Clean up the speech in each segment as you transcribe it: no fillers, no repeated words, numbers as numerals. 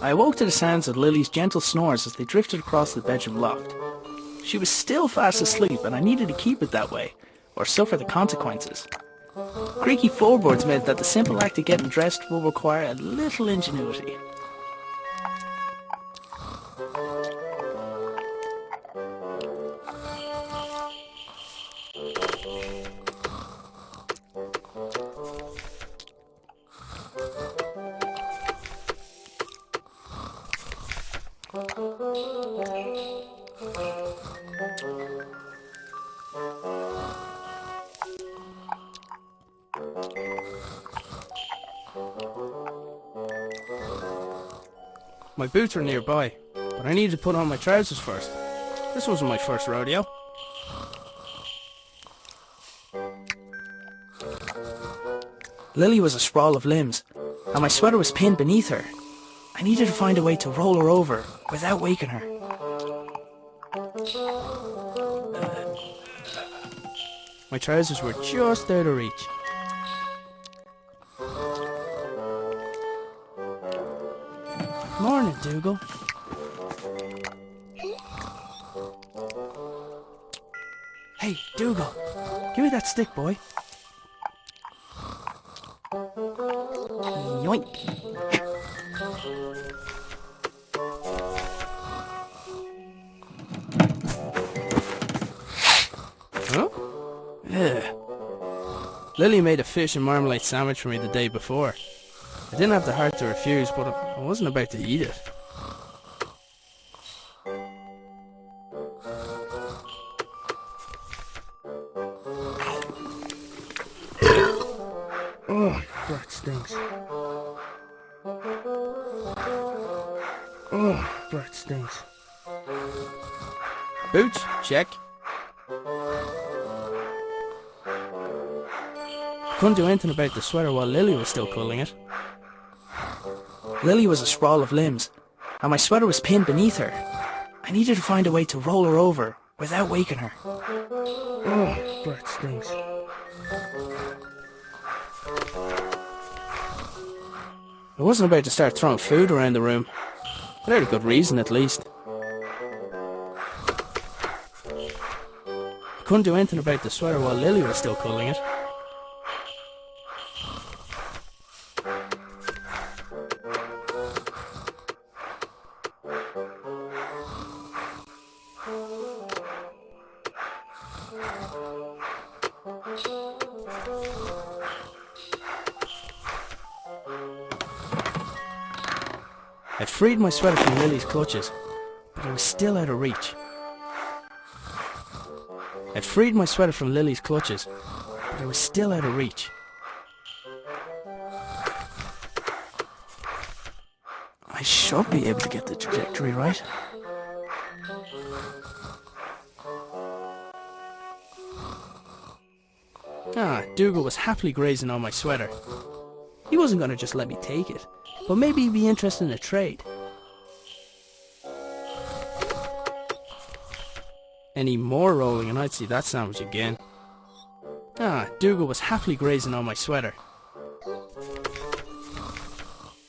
I awoke to the sounds of Lily's gentle snores as they drifted across the bedroom loft. She was still fast asleep and I needed to keep it that way, or suffer the consequences. Creaky floorboards meant that the simple act of getting dressed will require a little ingenuity. My boots were nearby, but I needed to put on my trousers first. This wasn't my first rodeo. Lily was a sprawl of limbs, and my sweater was pinned beneath her. I needed to find a way to roll her over without waking her. My trousers were just out of reach. Morning, Dougal. Hey, Dougal, give me that stick, boy. Yoink. Huh? Ugh. Lily made a fish and marmalade sandwich for me the day before. I didn't have the heart to refuse, but I wasn't about to eat it. Oh, that stinks. Oh, that stinks. Boots? Check. Couldn't do anything about the sweater while Lily was still culling it. Lily was a sprawl of limbs, and my sweater was pinned beneath her. I needed to find a way to roll her over without waking her. Oh, that stinks. I wasn't about to start throwing food around the room. Without a good reason, at least. I couldn't do anything about the sweater while Lily was still culling it. I'd freed my sweater from Lily's clutches, but it was still out of reach. I'd freed my sweater from Lily's clutches, but it was still out of reach. I should be able to get the trajectory right. Dougal was happily grazing on my sweater. He wasn't going to just let me take it, but maybe he'd be interested in a trade. Any more rolling and I'd see that sandwich again. Dougal was happily grazing on my sweater.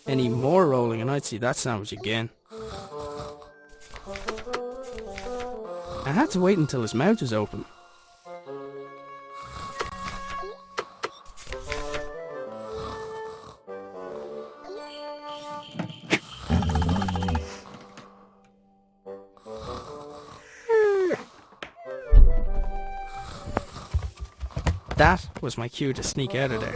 Any more rolling and I'd see that sandwich again. I had to wait until his mouth was open. That was my cue to sneak out of there.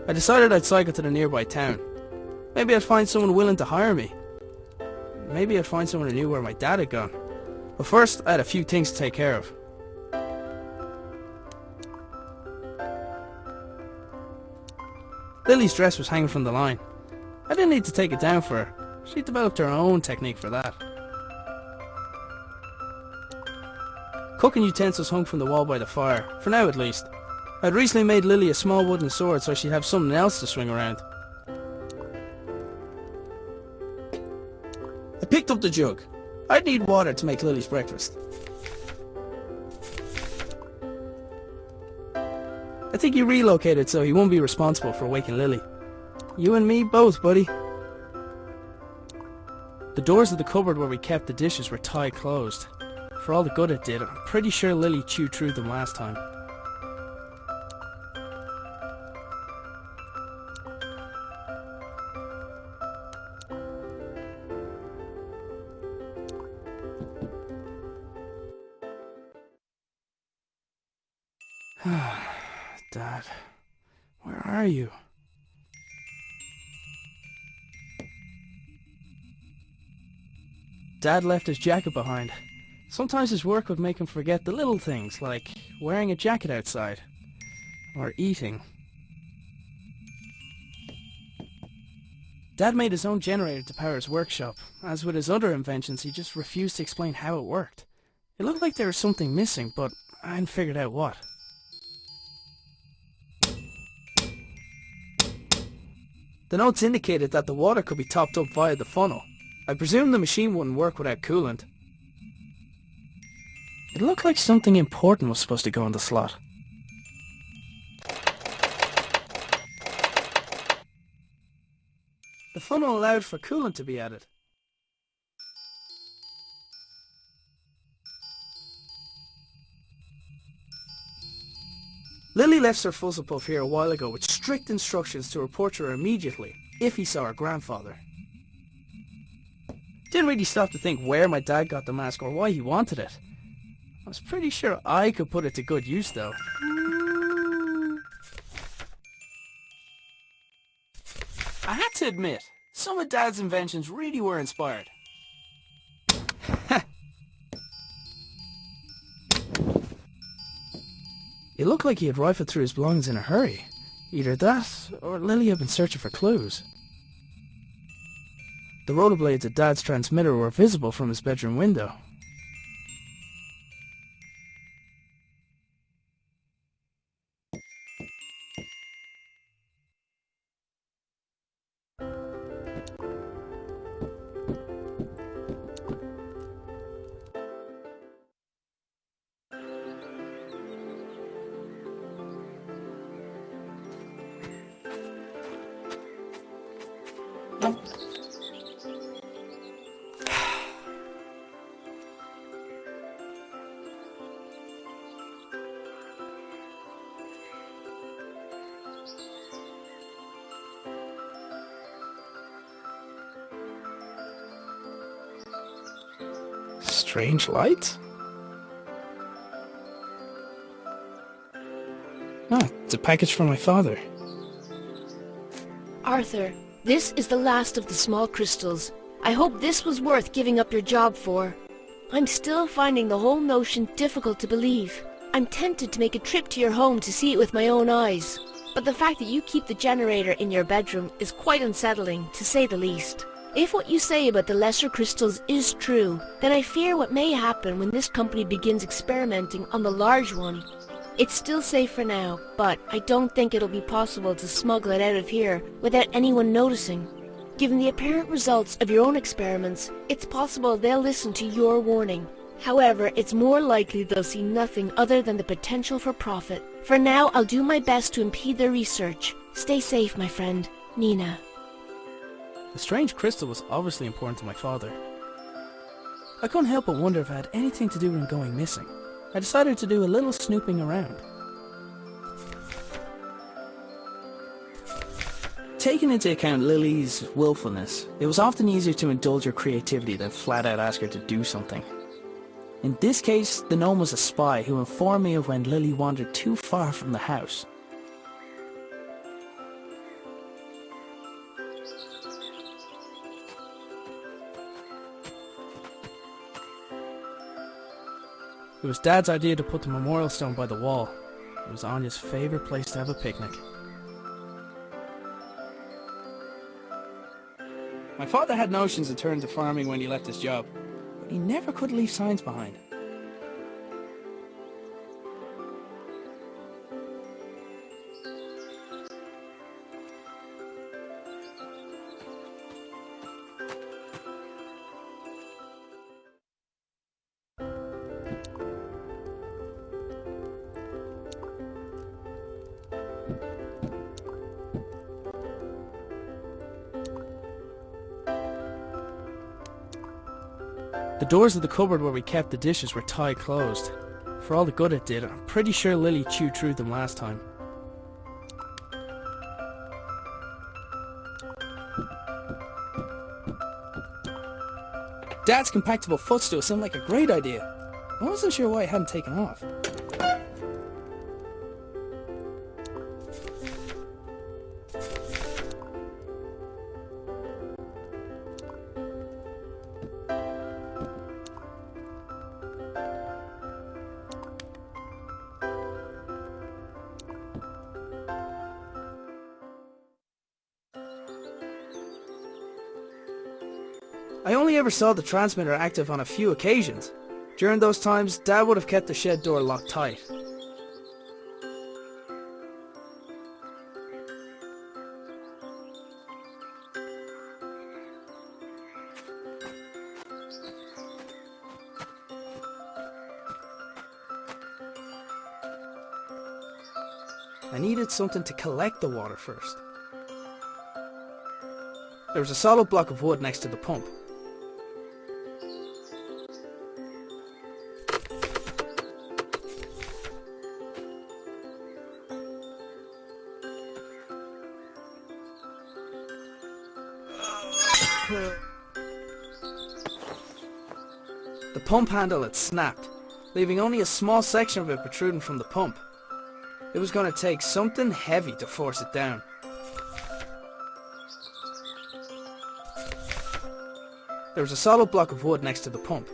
I decided I'd cycle to the nearby town. Maybe I'd find someone willing to hire me. Maybe I'd find someone who knew where my dad had gone. But first, I had a few things to take care of. Lily's dress was hanging from the line. I didn't need to take it down for her. She developed her own technique for that. Cooking utensils hung from the wall by the fire, for now at least. I'd recently made Lily a small wooden sword so she'd have something else to swing around. I picked up the jug. I'd need water to make Lily's breakfast. think he relocated so he won't be responsible for waking Lily. You and me both, buddy. The doors of the cupboard where we kept the dishes were tight closed. For all the good it did, I'm pretty sure Lily chewed through them last time. Dad, where are you? Dad left his jacket behind. Sometimes his work would make him forget the little things, like wearing a jacket outside, or eating. Dad made his own generator to power his workshop. As with his other inventions, he just refused to explain how it worked. It looked like there was something missing, but I hadn't figured out what. The notes indicated that the water could be topped up via the funnel. I presumed the machine wouldn't work without coolant. It looked like something important was supposed to go in the slot. The funnel allowed for coolant to be added. Lily left Sir Fuzzlepuff here a while ago with strict instructions to report to her immediately if he saw her grandfather. Didn't really stop to think where my dad got the mask or why he wanted it. I was pretty sure I could put it to good use though. I had to admit, some of Dad's inventions really were inspired. It looked like he had rifled through his belongings in a hurry. Either that, or Lily had been searching for clues. The rotor blades at Dad's transmitter were visible from his bedroom window. Strange lights? Ah, it's a package from my father. Arthur, this is the last of the small crystals. I hope this was worth giving up your job for. I'm still finding the whole notion difficult to believe. I'm tempted to make a trip to your home to see it with my own eyes. But the fact that you keep the generator in your bedroom is quite unsettling, to say the least. If what you say about the lesser crystals is true, then I fear what may happen when this company begins experimenting on the large one. It's still safe for now, but I don't think it'll be possible to smuggle it out of here without anyone noticing. Given the apparent results of your own experiments, it's possible they'll listen to your warning. However, it's more likely they'll see nothing other than the potential for profit. For now, I'll do my best to impede their research. Stay safe, my friend. Nina. The strange crystal was obviously important to my father. I couldn't help but wonder if it had anything to do with him going missing. I decided to do a little snooping around. Taking into account Lily's willfulness, it was often easier to indulge her creativity than flat out ask her to do something. In this case, the gnome was a spy who informed me of when Lily wandered too far from the house. It was Dad's idea to put the memorial stone by the wall. It was Anya's favourite place to have a picnic. My father had notions to turn to farming when he left his job, but he never could leave signs behind. The doors of the cupboard where we kept the dishes were tied closed. For all the good it did, I'm pretty sure Lily chewed through them last time. Dad's compactable footstool seemed like a great idea. I wasn't sure why it hadn't taken off. I only ever saw the transmitter active on a few occasions. During those times, Dad would have kept the shed door locked tight. I needed something to collect the water first. There was a solid block of wood next to the pump. The pump handle had snapped, leaving only a small section of it protruding from the pump. It was going to take something heavy to force it down. There was a solid block of wood next to the pump.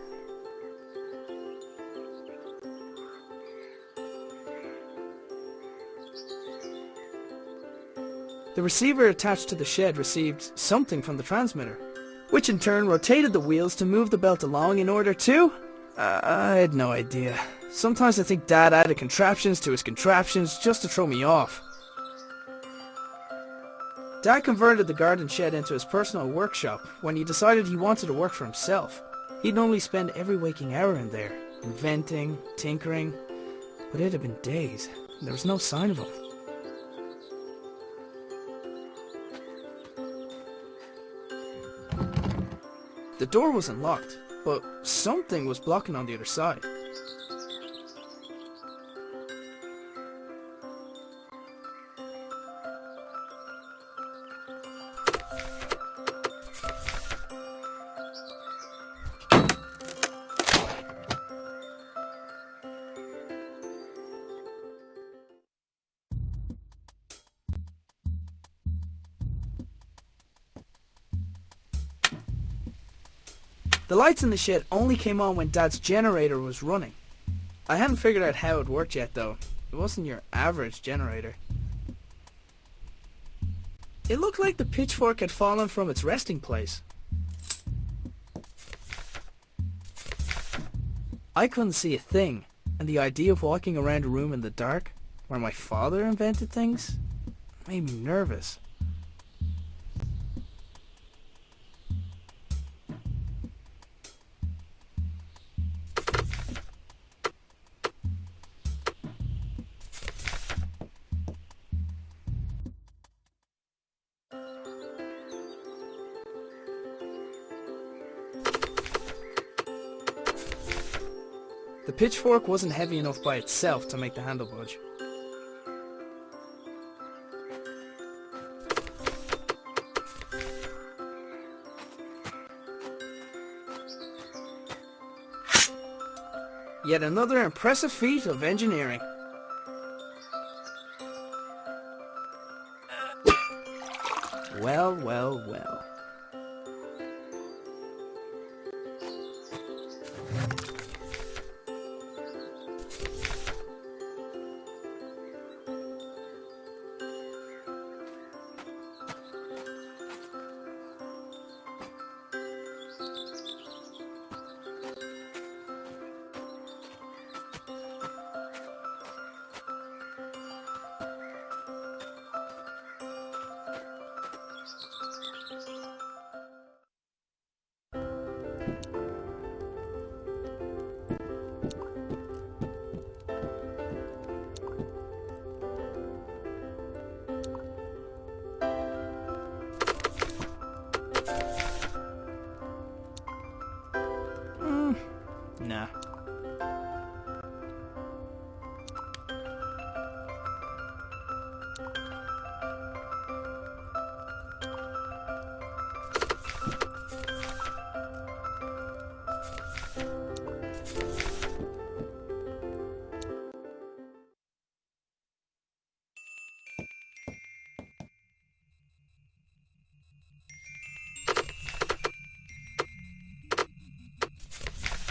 The receiver attached to the shed received something from the transmitter, which in turn rotated the wheels to move the belt along in order to... I had no idea. Sometimes I think Dad added contraptions to his contraptions just to throw me off. Dad converted the garden shed into his personal workshop when he decided he wanted to work for himself. He'd normally spend every waking hour in there, inventing, tinkering, but it had been days, and there was no sign of him. The door wasn't locked, but something was blocking on the other side. The lights in the shed only came on when Dad's generator was running. I hadn't figured out how it worked yet though. It wasn't your average generator. It looked like the pitchfork had fallen from its resting place. I couldn't see a thing, and the idea of walking around a room in the dark, where my father invented things, made me nervous. The pitchfork wasn't heavy enough by itself to make the handle budge. Yet another impressive feat of engineering. Well, well, well.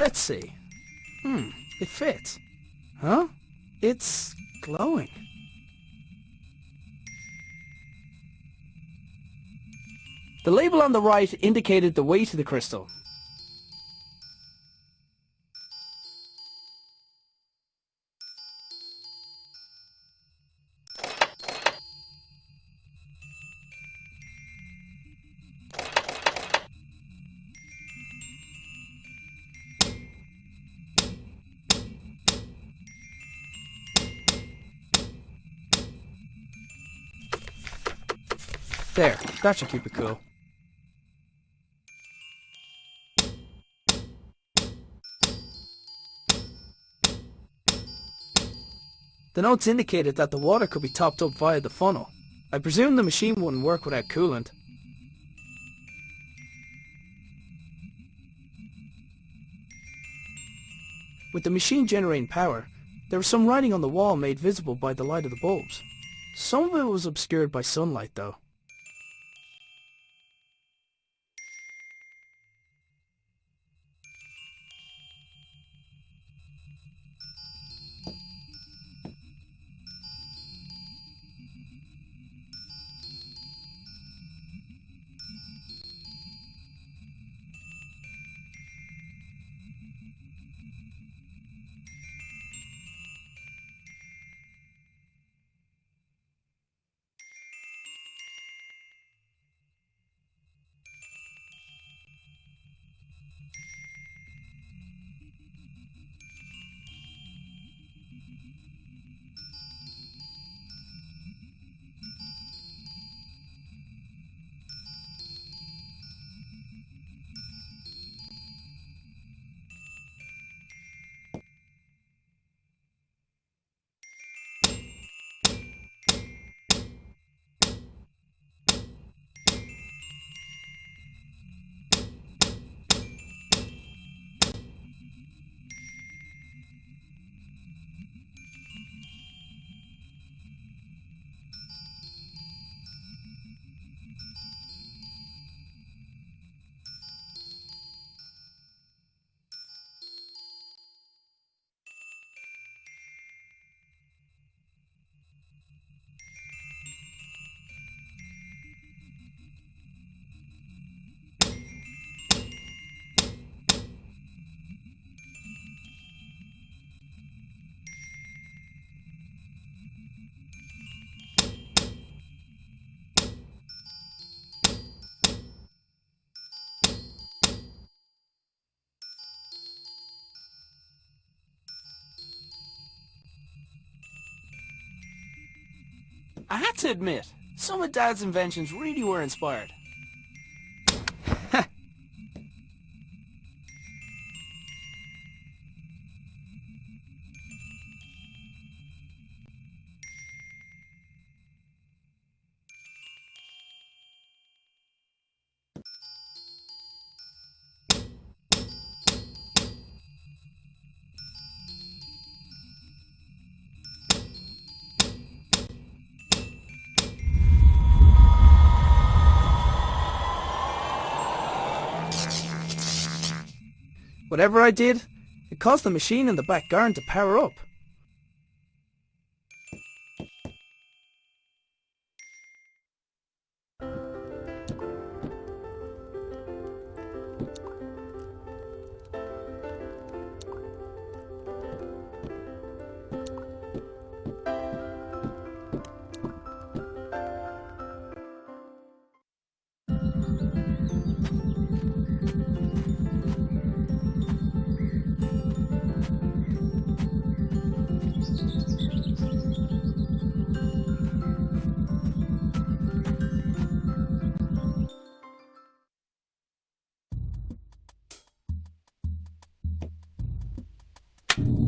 Let's see. It fits. Huh? It's glowing. The label on the right indicated the weight of the crystal. There, that should keep it cool. The notes indicated that the water could be topped up via the funnel. I presume the machine wouldn't work without coolant. With the machine generating power, there was some writing on the wall made visible by the light of the bulbs. Some of it was obscured by sunlight though. I had to admit, some of Dad's inventions really were inspired. Whatever I did, it caused the machine in the back garden to power up.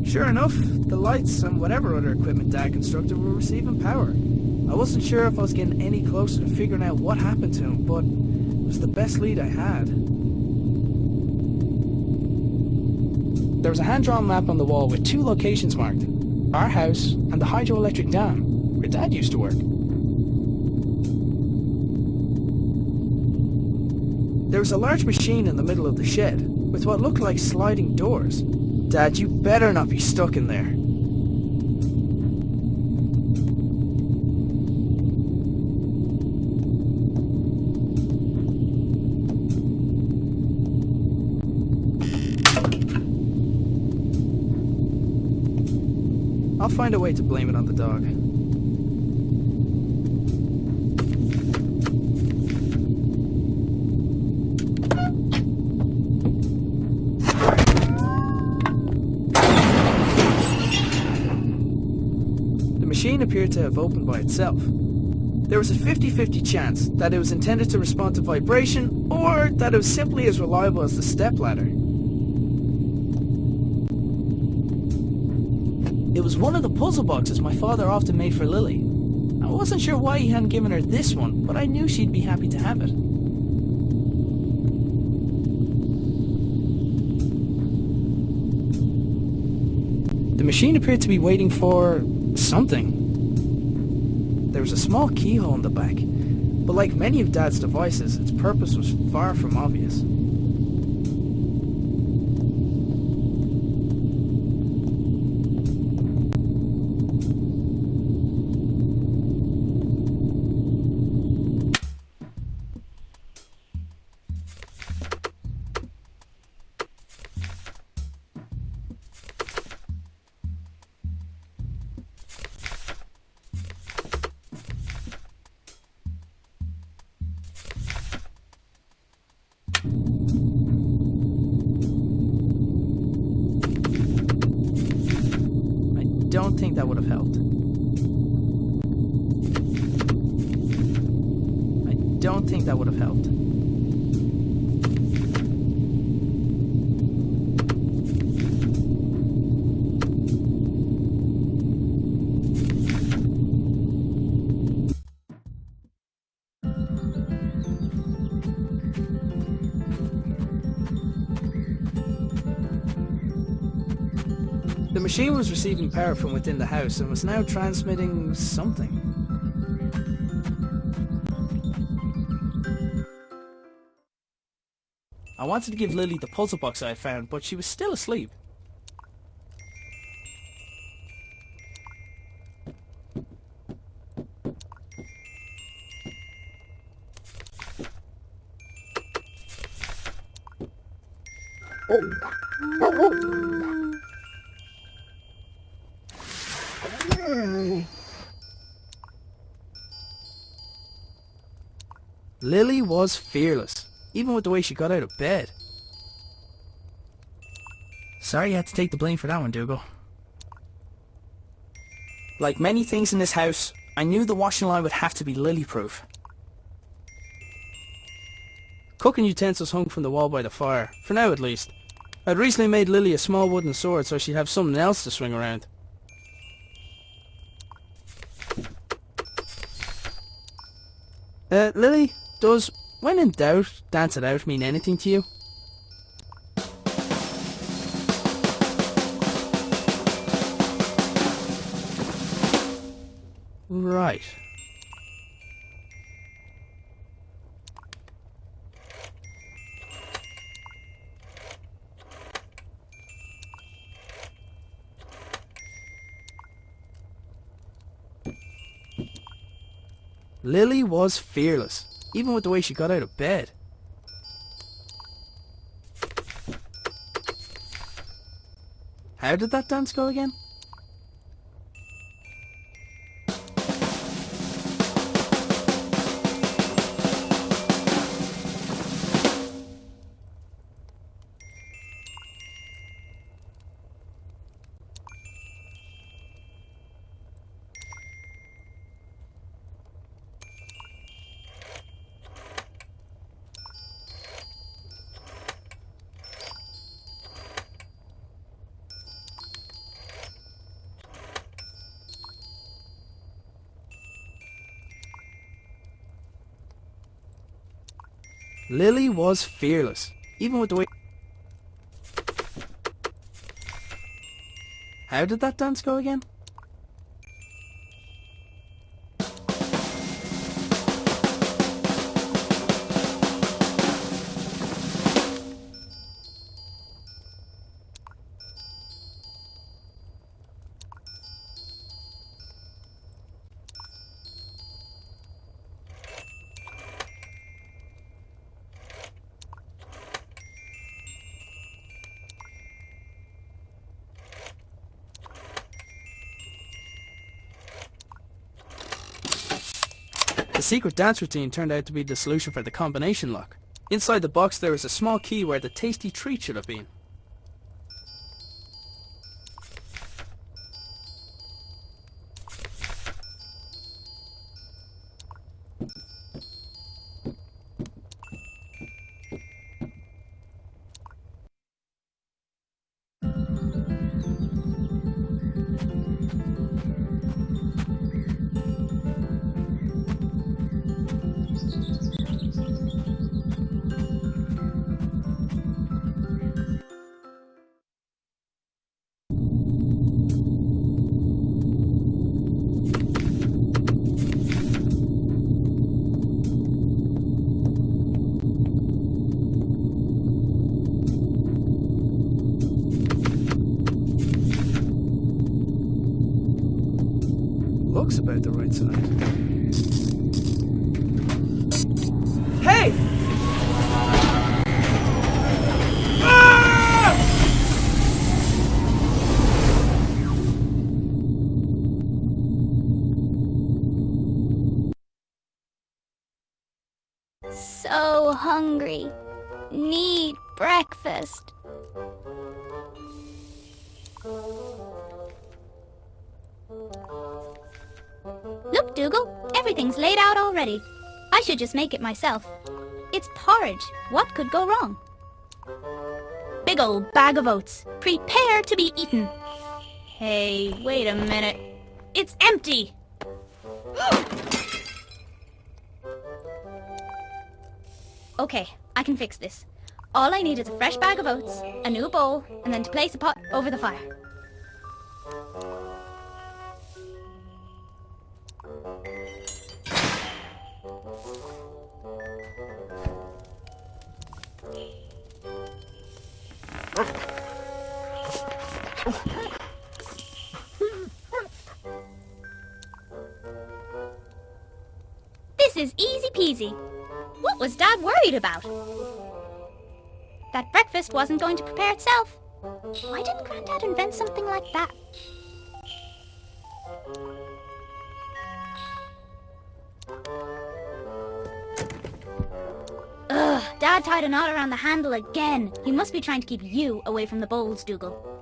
Sure enough, the lights and whatever other equipment Dad constructed were receiving power. I wasn't sure if I was getting any closer to figuring out what happened to him, but it was the best lead I had. There was a hand-drawn map on the wall with 2 locations marked. Our house and the hydroelectric dam, where Dad used to work. There was a large machine in the middle of the shed. with what looked like sliding doors. Dad, you better not be stuck in there. I'll find a way to blame it on the dog. The machine appeared to have opened by itself. There was a 50-50 chance that it was intended to respond to vibration, or that it was simply as reliable as the stepladder. It was one of the puzzle boxes my father often made for Lily. I wasn't sure why he hadn't given her this one, but I knew she'd be happy to have it. The machine appeared to be waiting for something. There was a small keyhole in the back, but like many of Dad's devices, its purpose was far from obvious. I don't think that would have helped. I don't think that would have helped. The machine was receiving power from within the house and was now transmitting something. I wanted to give Lily the puzzle box I had found, but she was still asleep. Lily was fearless, even with the way she got out of bed. Sorry you had to take the blame for that one, Dougal. Like many things in this house, I knew the washing line would have to be Lily-proof. Cooking utensils hung from the wall by the fire, for now at least. I'd recently made Lily a small wooden sword so she'd have something else to swing around. Lily, does when in doubt, dance it out mean anything to you? Right. Lily was fearless, even with the way she got out of bed. How did that dance go again? Lily was fearless, even with the way... How did that dance go again? secret dance routine turned out to be the solution for the combination lock. Inside the box there was a small key where the tasty treat should have been. Looks about the right side. Hey! Ah! So hungry. Need breakfast. Look, Dougal, everything's laid out already. I should just make it myself. It's porridge. What could go wrong? Big old bag of oats. Prepare to be eaten. Hey, wait a minute. It's empty! Okay, I can fix this. All I need is a fresh bag of oats, a new bowl, and then to place a pot over the fire. This is easy peasy. What was Dad worried about? That breakfast wasn't going to prepare itself. Why didn't Granddad invent something like that? Ugh, Dad tied a knot around the handle again. He must be trying to keep you away from the bowls, Dougal.